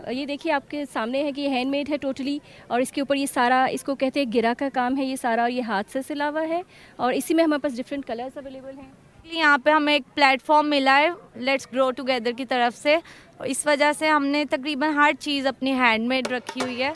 ये देखिए आपके सामने है कि ये हैंडमेड है टोटली, और इसके ऊपर ये सारा, इसको कहते हैं गिरा का काम है ये सारा, और ये हाथ से सिला हुआ है, और इसी में हमारे पास डिफरेंट कलर्स अवेलेबल हैं। यहाँ पे हमें एक प्लेटफॉर्म मिला है लेट्स ग्रो टुगेदर की तरफ से, इस वजह से हमने तकरीबन हर चीज़ अपनी हैंडमेड रखी हुई है।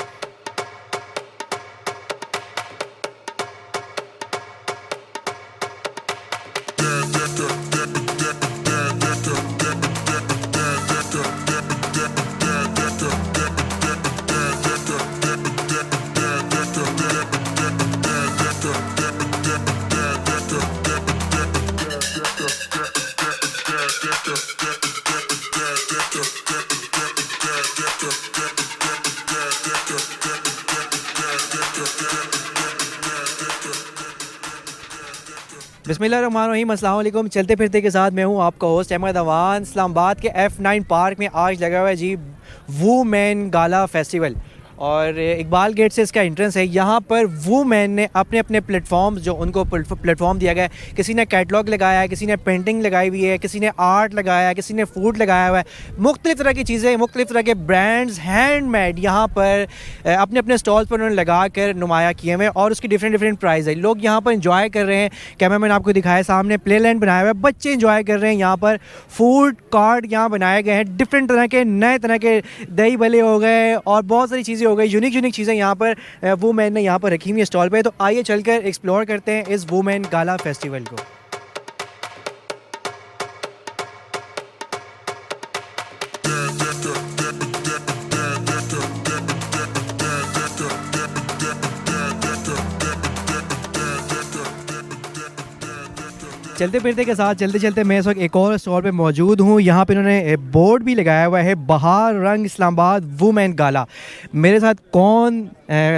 बिस्मिल्लाहिर्रहमानिर्रहीम, अस्सलाम वालेकुम। चलते फिरते के साथ मैं हूँ आपका होस्ट अहमद अवान। इस्लामाबाद के F9 पार्क में आज लगा हुआ है जी वुमेन गाला फेस्टिवल, और इकबाल गेट से इसका एंट्रेंस है। यहाँ पर वुमेन ने अपने अपने प्लेटफॉर्म्स, जो उनको प्लेटफॉर्म दिया गया है, किसी ने कैटलॉग लगाया है, किसी ने पेंटिंग लगाई हुई है, किसी ने आर्ट लगाया है, किसी ने फूड लगाया हुआ है, मुख्तलिफ़ तरह की चीज़ें, मुख्तलिफ़ तरह के ब्रांड्स हैंडमेड यहाँ पर अपने अपने स्टॉल्स पर उन्होंने लगा कर नुमाया किए हुए, और उसकी डिफरेंट प्राइस है। लोग यहाँ पर इंजॉय कर रहे हैं। कैमरामैन आपको दिखाया सामने प्ले लैंड बनाया हुआ है, बच्चे इंजॉय कर रहे हैं। यहाँ पर फूड कार्ट यहाँ बनाए गए हैं, डिफरेंट तरह के नए तरह के दही भले हो गए और बहुत सारी चीज़ें हो गई, यूनिक चीज़ें यहाँ पर वुमेन ने यहाँ पर रखी हुई है स्टॉल पे। तो आइए चलकर एक्सप्लोर करते हैं इस वुमेन गाला फेस्टिवल को। चलते फिरते के साथ चलते चलते मैं इस वक्त एक और स्टॉल पे मौजूद हूँ। यहाँ पे इन्होंने बोर्ड भी लगाया हुआ है, बहार रंग इस्लामाबाद वुमेन गाला। मेरे साथ कौन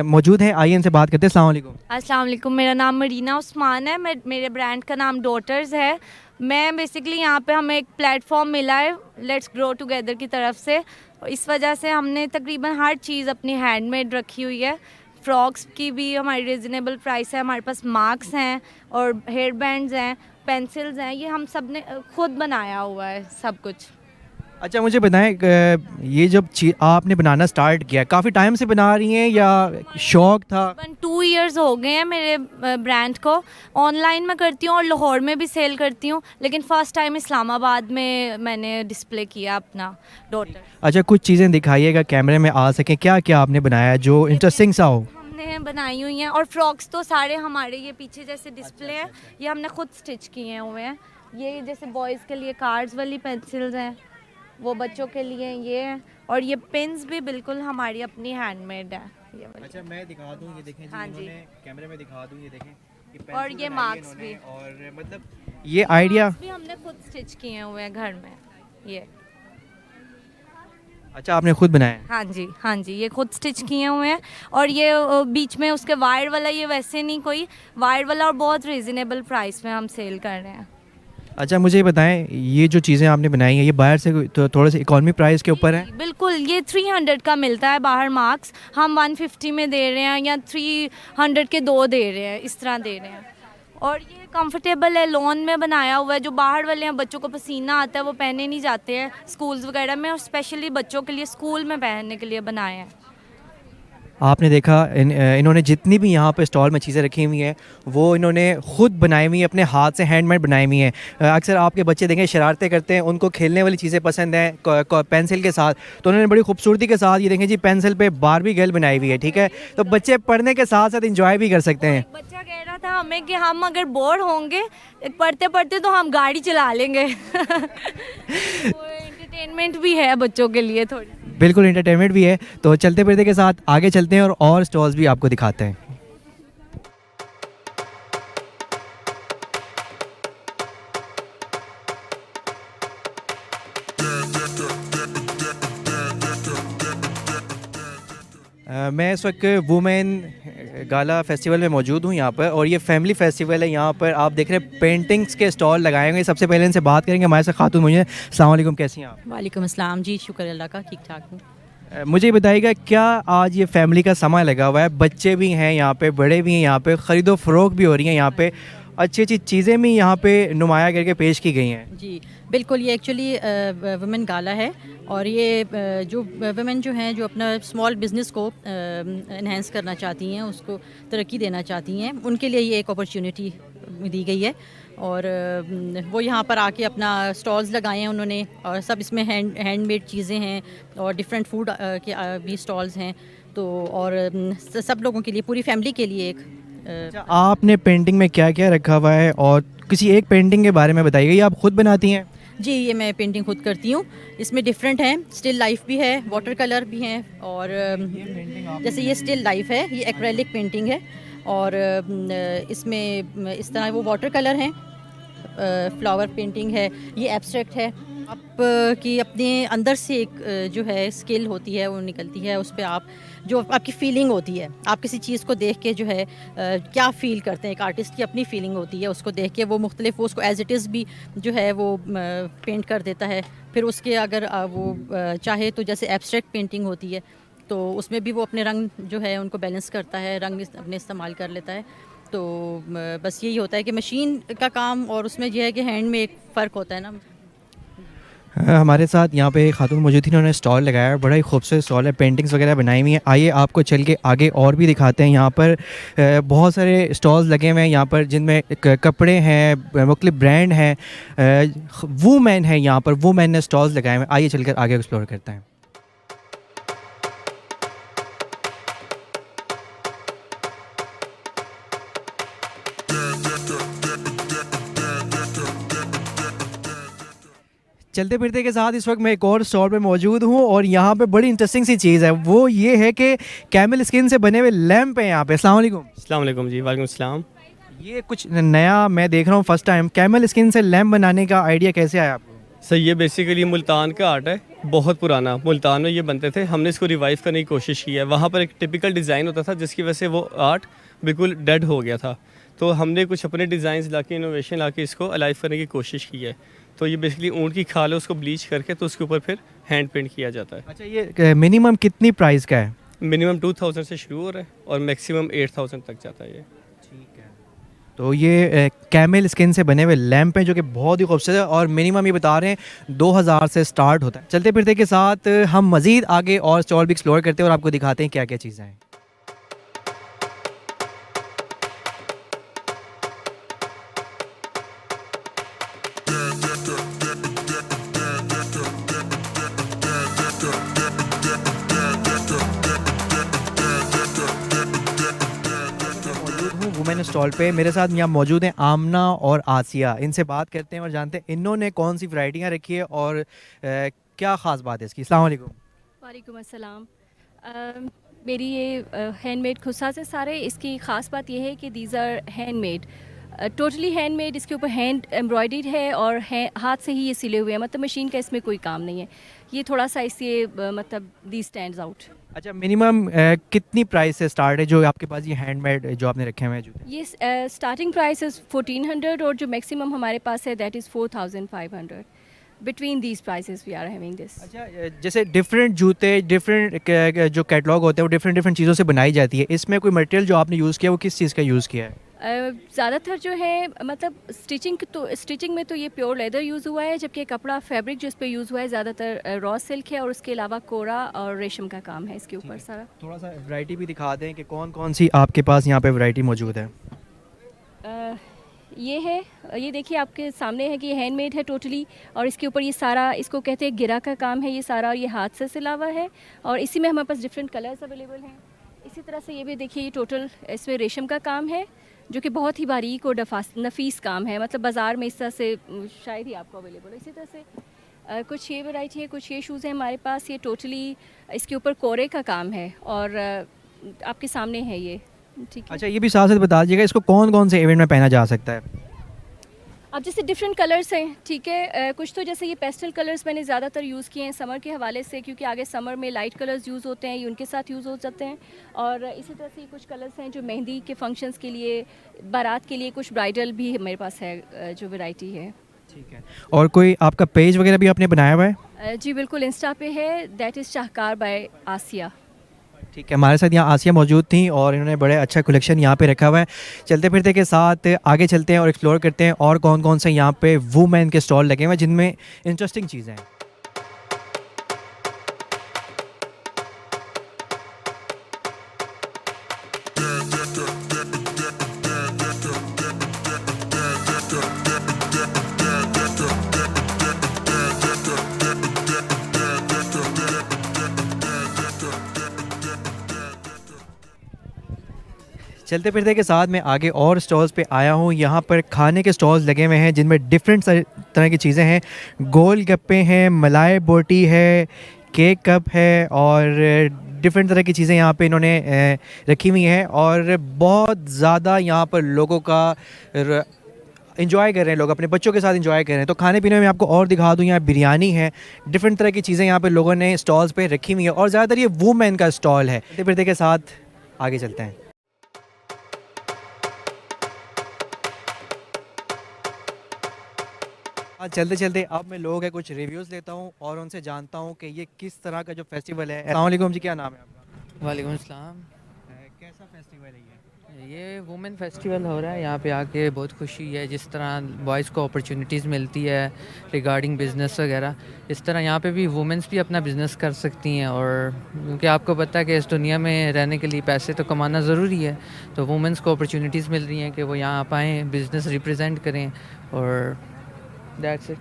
मौजूद है, आइए इनसे बात करते हैं। अस्सलाम वालेकुम। अस्सलाम वालेकुम, मेरा नाम मरीना उस्मान है, मेरे ब्रांड का नाम डॉटर्स है। मैं बेसिकली यहाँ पे हमें एक प्लेटफॉर्म मिला है लेट्स ग्रो टुगेदर की तरफ से, इस वजह से हमने तकरीबन हर चीज़ अपनी हैंडमेड रखी हुई है। फ्रॉक्स की भी हमारी रिजनेबल प्राइस है, हमारे पास मार्क्स हैं और हेयर बैंड्स हैं, पेंसिल्स हैं, ये हम सब ने खुद बनाया हुआ है सब कुछ। अच्छा, मुझे बताएं, ये जब आपने बनाना स्टार्ट किया, काफ़ी टाइम से बना रही हैं या शौक़ था? 2 इयर्स हो गए हैं मेरे ब्रांड को। ऑनलाइन मैं करती हूँ और लाहौर में भी सेल करती हूँ, लेकिन फ़र्स्ट टाइम इस्लामाबाद में मैंने डिस्प्ले किया अपना डॉटर। अच्छा, कुछ चीज़ें दिखाइएगा कैमरे में आ सकें, क्या क्या आपने बनाया जो इंटरेस्टिंग सा हो? हमने बनाई हुई हैं, और फ्रॉक्स तो सारे हमारे ये पीछे जैसे डिस्प्ले है, ये हमने खुद स्टिच किए हुए हैं। ये जैसे बॉयज़ के लिए कार्ड्स वाली पेंसिल्स हैं, वो बच्चों के लिए ये है, और ये पेन्स भी बिल्कुल हमारी अपनी हैंडमेड है। ये अच्छा, मैं दिखा दूँ, ये देखें जी, हाँ जी, कैमरे में दिखा दूँ, ये देखें, और ये मार्क्स भी, और मतलब ये आइडिया भी हमने खुद स्टिच किए हुए हैं घर में। ये अच्छा, आपने खुद बनाया है? हाँ जी, ये खुद स्टिच किए हुए हैं, और ये बीच में उसके वायर वाला, ये वैसे नहीं कोई वायर वाला, और बहुत रिजनेबल प्राइस में हम सेल कर रहे हैं। अच्छा, मुझे ये बताएं, ये जो चीज़ें आपने बनाई हैं ये बाहर से तो थोड़े से इकॉनमी प्राइस के ऊपर है? बिल्कुल, ये 300 का मिलता है बाहर मार्क्स, हम 150 में दे रहे हैं, या 300 के 2 दे रहे हैं, इस तरह दे रहे हैं। और ये कंफर्टेबल है, लॉन में बनाया हुआ है। जो बाहर वाले हैं, बच्चों को पसीना आता है, वो पहने नहीं जाते हैं स्कूल्स वगैरह में, और स्पेशली बच्चों के लिए स्कूल में पहनने के लिए बनाए हैं। आपने देखा इन्होंने जितनी भी यहाँ पे स्टॉल में चीज़ें रखी हुई हैं वो इन्होंने ख़ुद बनाई हुई हैं, अपने हाथ से हैंडमेड बनाई हुई हैं। अक्सर आपके बच्चे देखें शरारतें करते हैं, उनको खेलने वाली चीज़ें पसंद हैं पेंसिल के साथ, तो उन्होंने बड़ी खूबसूरती के साथ ये देखें जी पेंसिल पे बारबी गर्ल बनाई हुई है। ठीक है, तो बच्चे पढ़ने के साथ साथ इंजॉय भी कर सकते हैं। बच्चा कह रहा था हमें कि हम अगर बोर होंगे पढ़ते पढ़ते तो हम गाड़ी चला लेंगे। एंटरटेनमेंट भी है बच्चों के लिए थोड़ी। बिल्कुल एंटरटेनमेंट भी है। तो चलते फिरते के साथ आगे चलते हैं और स्टॉल्स भी आपको दिखाते हैं। मैं इस वक्त वुमेन गाला फेस्टिवल में मौजूद हूँ यहाँ पर, और ये फैमिली फेस्टिवल है। यहाँ पर आप देख रहे हैं पेंटिंग्स के स्टॉल लगाए होंगे। सबसे पहले इनसे बात करेंगे, हमारे साथ खातून मुझे। अस्सलाम वालेकुम, कैसी हैं आप? वालेकुम अस्सलाम जी, शुक्र अल्लाह का, ठीक ठाक हूँ। मुझे ये बताइएगा, क्या आज ये फैमिली का समय लगा हुआ है, बच्चे भी हैं यहाँ पे, बड़े भी हैं यहाँ पे, ख़रीदो फ़रोख्त भी हो रही है यहाँ पे, अच्छी अच्छी चीज़ें भी यहाँ पे नुमाया करके पेश की गई हैं। जी बिल्कुल, ये एक्चुअली वुमेन गाला है और ये जो वुमेन जो हैं जो अपना स्मॉल बिज़नेस को इन्हेंस करना चाहती हैं, उसको तरक्की देना चाहती हैं, उनके लिए ये एक अपॉर्चुनिटी दी गई है। और वो यहाँ पर आके अपना स्टॉल्स लगाए हैं उन्होंने, और सब इसमें हैंडमेड चीज़ें हैं और डिफरेंट फूड के भी स्टॉल्स हैं। तो और सब लोगों के लिए, पूरी फैमिली के लिए एक अच्छा, आपने पेंटिंग में क्या क्या रखा हुआ है और किसी एक पेंटिंग के बारे में बताइए, ये आप खुद बनाती हैं? जी, ये मैं पेंटिंग खुद करती हूँ। इसमें डिफरेंट हैं, स्टिल लाइफ भी है, वाटर कलर भी हैं, और जैसे ये स्टिल लाइफ है, ये एक्रेलिक पेंटिंग है, और इसमें इस तरह वो वाटर कलर हैं, फ्लावर पेंटिंग है, ये एब्स्ट्रैक्ट है। आप की अपने अंदर से एक जो है स्किल होती है वो निकलती है, उस पे आप जो आपकी फीलिंग होती है, आप किसी चीज़ को देख के जो है क्या फ़ील करते हैं, एक आर्टिस्ट की अपनी फीलिंग होती है, उसको देख के वो मुख्तलिफ, वो उसको एज इट इज़ भी जो है वो पेंट कर देता है। फिर उसके अगर वो चाहे तो जैसे एब्स्ट्रैक्ट पेंटिंग होती है तो उसमें भी वो अपने रंग जो है उनको बैलेंस करता है, रंग अपने इस्तेमाल कर लेता है। तो बस यही होता है कि मशीन का काम और उसमें यह है कि हैंड में एक फ़र्क होता है ना। हमारे साथ यहाँ पे एक खातून मौजूद थी, उन्होंने स्टॉल लगाया है, बड़ा ही खूबसूरत स्टॉल है, पेंटिंग्स वगैरह बनाई हुई हैं। आइए आपको चल के आगे और भी दिखाते हैं। यहाँ पर बहुत सारे स्टॉल्स लगे हुए हैं यहाँ पर, जिनमें कपड़े हैं, मुख्तलिफ ब्रांड हैं, वूमेन है यहाँ पर, वूमेन ने स्टॉल्स लगाए हुए हैं। आइए चलकर आगे एक्सप्लोर करते हैं। चलते फिरते के साथ इस वक्त मैं एक और स्टॉल पे मौजूद हूँ और यहाँ पे बड़ी इंटरेस्टिंग सी चीज़ है, वो ये है कि कैमल स्किन से बने हुए लैंप हैं यहाँ पे। अस्सलाम वालेकुम। अस्सलाम वालेकुम जी। वालेकुम अस्सलाम। ये कुछ नया मैं देख रहा हूँ फर्स्ट टाइम, कैमल स्किन से लैंप बनाने का आइडिया कैसे आया आपको? सर ये बेसिकली मुल्तान का आर्ट है, बहुत पुराना, मुल्तान में ये बनते थे, हमने इसको रिवाइव करने की कोशिश की है। वहाँ पर एक टिपिकल डिज़ाइन होता था जिसकी वजह से वो आर्ट बिल्कुल डेड हो गया था, तो हमने कुछ अपने डिज़ाइन ला के, इनोवेशन ला के इसको अलाइव करने की कोशिश की है। तो ये बेसिकली ऊँट की खाल है, उसको ब्लीच करके तो उसके ऊपर फिर हैंड पेंट किया जाता है। अच्छा, ये मिनिमम कितनी प्राइस का है? मिनिमम 2000 से शुरू हो रहा है और मैक्सिमम 8000 तक जाता है ये। ठीक है, तो ये कैमल स्किन से बने हुए लैंप हैं जो कि बहुत ही खूबसूरत है और मिनिमम ये बता रहे हैं 2000 से स्टार्ट होता है। चलते फिरते के साथ हम मज़ीद आगे और स्टॉल भी एक्सप्लोर करते हैं और आपको दिखाते हैं क्या क्या चीज़ें हैं। वुमेन स्टॉल पे मेरे साथ यहाँ मौजूद हैं आमना और आसिया, इनसे बात करते हैं और जानते हैं इन्होंने कौन सी वैरायटियाँ रखी है और क्या ख़ास बात है इसकी। अस्सलाम वालेकुम। वालेकुम अस्सलाम। मेरी ये हैंडमेड खुसा से सारे, इसकी ख़ास बात यह है कि these are handmade, totally handmade. इसके ऊपर हैंड एम्ब्रॉयडर्ड है और हाथ से ही ये सिले हुए हैं, मतलब मशीन का इसमें कोई काम नहीं है। ये थोड़ा सा इससे मतलब दी स्टैंड्स आउट। अच्छा, मिनिमम कितनी प्राइस से स्टार्ट है जो आपके पास ये हैंडमेड जो आपने रखे हुए हैं जूते? ये स्टार्टिंग प्राइस इज़ 1400 और जो मैक्सिमम हमारे पास है that is 4500। Between these prices we are having this. अच्छा, जैसे डिफरेंट जूते, डिफरेंट जो कैटलॉग होते हैं वो डिफरेंट डिफरेंट चीज़ों से बनाई जाती है, इसमें कोई मटेरियल जो आपने यूज़ किया वो किस चीज़ का यूज़ किया है? ज़्यादातर जो है मतलब स्टिचिंग में तो ये प्योर लेदर यूज़ हुआ है, जबकि कपड़ा फैब्रिक जो इस पर यूज़ हुआ है ज़्यादातर रॉ सिल्क है और उसके अलावा कोरा और रेशम का काम है इसके ऊपर सारा। थोड़ा सा वैरायटी भी दिखा दें कि कौन कौन सी आपके पास यहाँ पे वैरायटी मौजूद है। ये है, ये देखिए आपके सामने है कि ये हैंडमेड है टोटली, और इसके ऊपर ये सारा, इसको कहते हैं गिरा का काम है ये सारा, और ये हाथ से सिला हुआ है और इसी में हमारे पास डिफरेंट कलर्स अवेलेबल हैं। इसी तरह से ये भी देखिए, ये टोटल इसमें रेशम का काम है जो कि बहुत ही बारीक और नफीस काम है, मतलब बाज़ार में इस तरह से शायद ही आपको अवेलेबल है। इसी तरह से कुछ ये वैरायटी है, कुछ ये शूज़ हैं हमारे पास, ये टोटली इसके ऊपर कोरे का काम है और आपके सामने है ये। ठीक है। अच्छा, ये भी साथ साथ बता दीजिएगा इसको कौन कौन से इवेंट में पहना जा सकता है? अब जैसे डिफरेंट कलर्स हैं, ठीक है, कुछ तो जैसे ये पेस्टल कलर्स मैंने ज़्यादातर यूज़ किए हैं समर के हवाले से, क्योंकि आगे समर में लाइट कलर्स यूज़ होते हैं, ये उनके साथ यूज़ हो जाते हैं। और इसी तरह से कुछ कलर्स हैं जो मेहंदी के फंक्शंस के लिए, बारात के लिए, कुछ ब्राइडल भी मेरे पास है जो वैरायटी है। ठीक है, और कोई आपका पेज वगैरह भी आपने बनाया हुआ है? जी बिल्कुल, इंस्टा पे है, दैट इज़ शाहकार बाय आसिया। ठीक है, हमारे साथ यहाँ आसिया मौजूद थी और इन्होंने बड़े अच्छा कलेक्शन यहाँ पे रखा हुआ है। चलते फिरते के साथ आगे चलते हैं और एक्सप्लोर करते हैं और कौन कौन से यहाँ पे वुमेन के स्टॉल लगे हुए हैं जिनमें इंटरेस्टिंग चीज़ें हैं। चलते फिरते के साथ मैं आगे और स्टॉल्स पे आया हूँ। यहाँ पर खाने के स्टॉल्स लगे हुए हैं जिनमें डिफरेंट तरह की चीज़ें हैं। गोल गप्पे हैं, मलाई बोटी है, केक कप है और डिफरेंट तरह की चीज़ें यहाँ पे इन्होंने रखी हुई हैं और बहुत ज़्यादा यहाँ पर लोगों का इंजॉय कर रहे हैं, लोग अपने बच्चों के साथ इंजॉय कर रहे हैं। तो खाने पीने में आपको और दिखा दूँ, यहाँ बिरयानी है, डिफरेंट तरह की चीज़ें यहाँ पे लोगों ने स्टॉल्स पे रखी हुई हैं और ज़्यादातर ये वुमेन का स्टॉल है। चलते फिरते के साथ आगे चलते हैं। आज चलते चलते अब मैं लोग हैं कुछ रिव्यूज़ लेता हूँ और उनसे जानता हूँ कि ये किस तरह का जो फेस्टिवल है। अस्सलाम वालेकुम जी, क्या नाम है आपका? वालेकुम अस्सलाम। कैसा फेस्टिवल है ये वुमेन फेस्टिवल हो रहा है, यहाँ पे आके बहुत खुशी है। जिस तरह बॉयज़ को अपॉर्चुनिटीज़ मिलती है रिगार्डिंग बिज़नेस वगैरह, इस तरह यहाँ पे भी वुमेंस भी अपना बिज़नेस कर सकती हैं। और क्योंकि आपको पता है कि इस दुनिया में रहने के लिए पैसे तो कमाना ज़रूरी है, तो वुमेंस को अपॉर्चुनिटीज़ मिल रही हैं कि वो यहाँ आ पाएँ, बिज़नेस रिप्रेजेंट करें और दैट्स इट।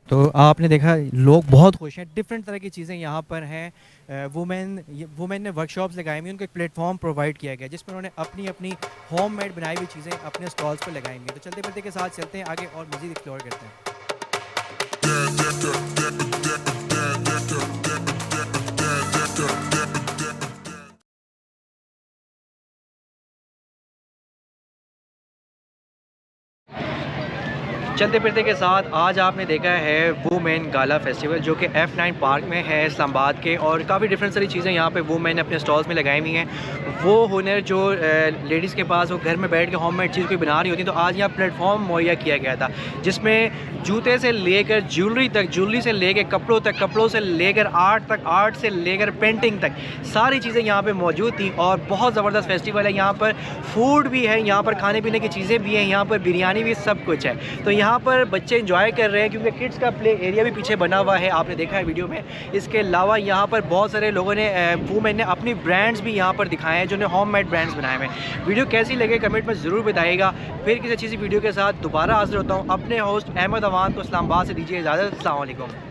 तो आपने देखा लोग बहुत खुश हैं, डिफरेंट तरह की चीज़ें यहाँ पर हैं। वुमेन ने वर्कशॉप्स लगाई हुई, उनको एक प्लेटफॉर्म प्रोवाइड किया गया जिसमें उन्होंने अपनी अपनी होममेड बनाई हुई चीज़ें अपने स्टॉल्स पर लगाई हुई। तो चलते फिरते के साथ चलते हैं आगे और मज़ीद एक्सप्लोर करते हैं। चलते फिरते के साथ आज आपने देखा है वुमेन गाला फेस्टिवल जो कि F9 पार्क में है इस्लामाबाद के, और काफ़ी डिफरेंट सारी चीज़ें यहाँ पे वुमेन ने अपने स्टॉल्स में लगाई हुई हैं। वो हुनर जो लेडीज़ के पास वो घर में बैठ के होममेड चीज़ कोई बना रही होती, तो आज यहाँ प्लेटफॉर्म मुहैया किया गया था जिसमें जूते से लेकर ज्वेलरी तक, ज्वेलरी से लेकर कपड़ों तक, कपड़ों से लेकर आर्ट तक, आर्ट से लेकर पेंटिंग तक सारी चीज़ें यहाँ पे मौजूद थी। और बहुत ज़बरदस्त फेस्टिवल है। यहाँ पर फूड भी है, यहाँ पर खाने पीने की चीज़ें भी हैं, यहाँ पर बिरयानी भी, सब कुछ है। तो यहाँ पर बच्चे इंजॉय कर रहे हैं क्योंकि किड्स का प्ले एरिया भी पीछे बना हुआ है, आपने देखा है वीडियो में। इसके अलावा यहाँ पर बहुत सारे लोगों ने वुमेन ने अपनी ब्रांड्स भी यहाँ पर दिखाए हैं, जिन्होंने होममेड ब्रांड्स बनाए हुए हैं। वीडियो कैसी लगे कमेंट में ज़रूर बताइएगा। फिर किसी अच्छी सी वीडियो के साथ दोबारा हाजिर होता हूँ। अपने होस्ट अहमद अवान को इस्लामाबाद से दीजिए इजाज़त। अस्सलाम वालेकुम।